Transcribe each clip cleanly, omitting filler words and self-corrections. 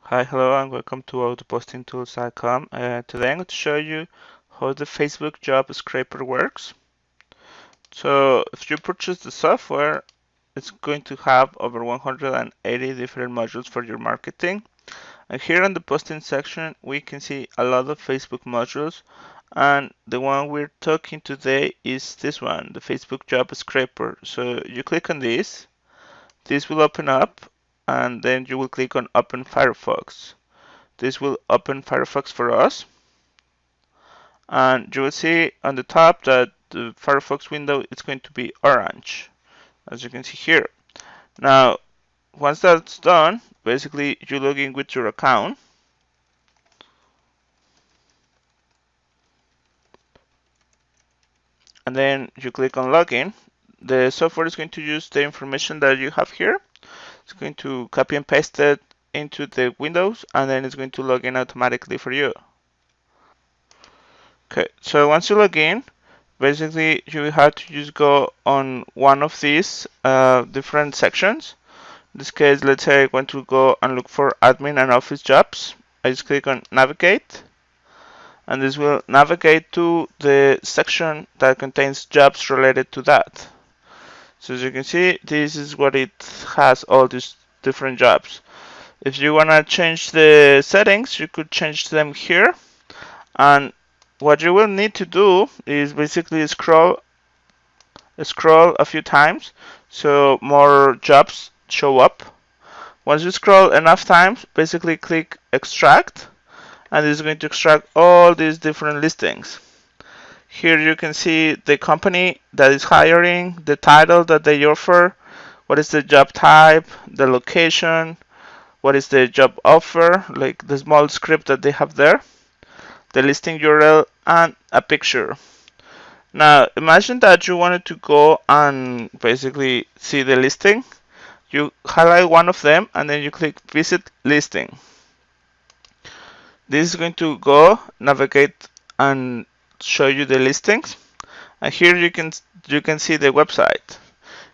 Hi, hello, and welcome to autopostingtools.com. Today I'm going to show you how the Facebook job scraper works. So if you purchase the software, it's going to have over 180 different modules for your marketing. And here in the posting section, we can see a lot of Facebook modules. And the one we're talking today is this one, the Facebook job scraper. So you click on this will open up, and then you will click on Open Firefox. This will open Firefox for us, and you will see on the top that the Firefox window is going to be orange, as you can see here. Now, once that's done, basically you log in with your account, and then you click on login. The software is going to use the information that you have here. It's going to copy and paste it into the windows, and then it's going to log in automatically for you. Okay, so once you log in, basically you have to just go on one of these different sections. In this case, let's say I want to go and look for admin and office jobs. I just click on navigate, and this will navigate to the section that contains jobs related to that. So as you can see, this is what it has, all these different jobs. If you want to change the settings, you could change them here. And what you will need to do is basically scroll a few times so more jobs show up. Once you scroll enough times, basically click extract, and it's going to extract all these different listings. Here you can see the company that is hiring, the title that they offer, what is the job type, the location, what is the job offer, like the small script that they have there, the listing URL, and a picture. Now imagine that you wanted to go and basically see the listing. You highlight one of them and then you click visit listing. This is going to go navigate and show you the listings. And here you can see the website.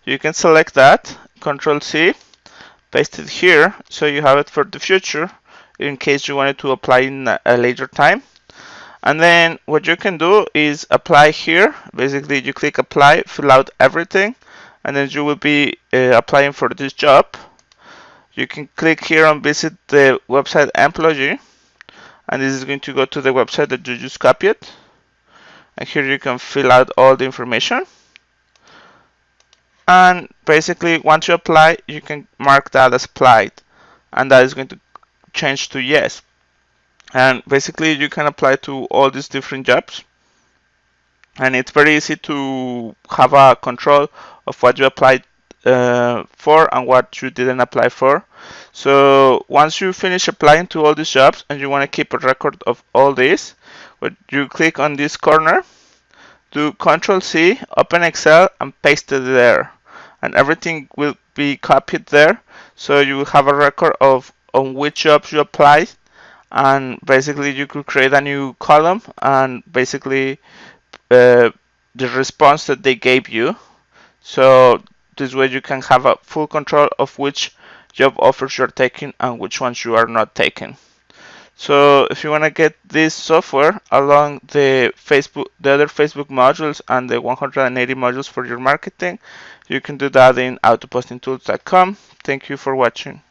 You can select that, Control C, paste it here so you have it for the future in case you wanted to apply in a later time. And then what you can do is apply here. Basically you click apply, fill out everything, and then you will be applying for this job. You can click here on visit the website employee, and this is going to go to the website that you just copied. And here you can fill out all the information. And basically once you apply, you can mark that as applied, and that is going to change to yes. And basically you can apply to all these different jobs, and it's very easy to have a control of what you applied for and what you didn't apply for. So once you finish applying to all these jobs and you want to keep a record of all this, you click on this corner, do Control C, open Excel, and paste it there, and everything will be copied there. So you will have a record of on which jobs you applied, and basically you could create a new column and basically the response that they gave you. So this way you can have a full control of which job offers you're taking and which ones you are not taking. So if you want to get this software along the other Facebook modules and the 180 modules for your marketing, you can do that in autopostingtools.com. Thank you for watching.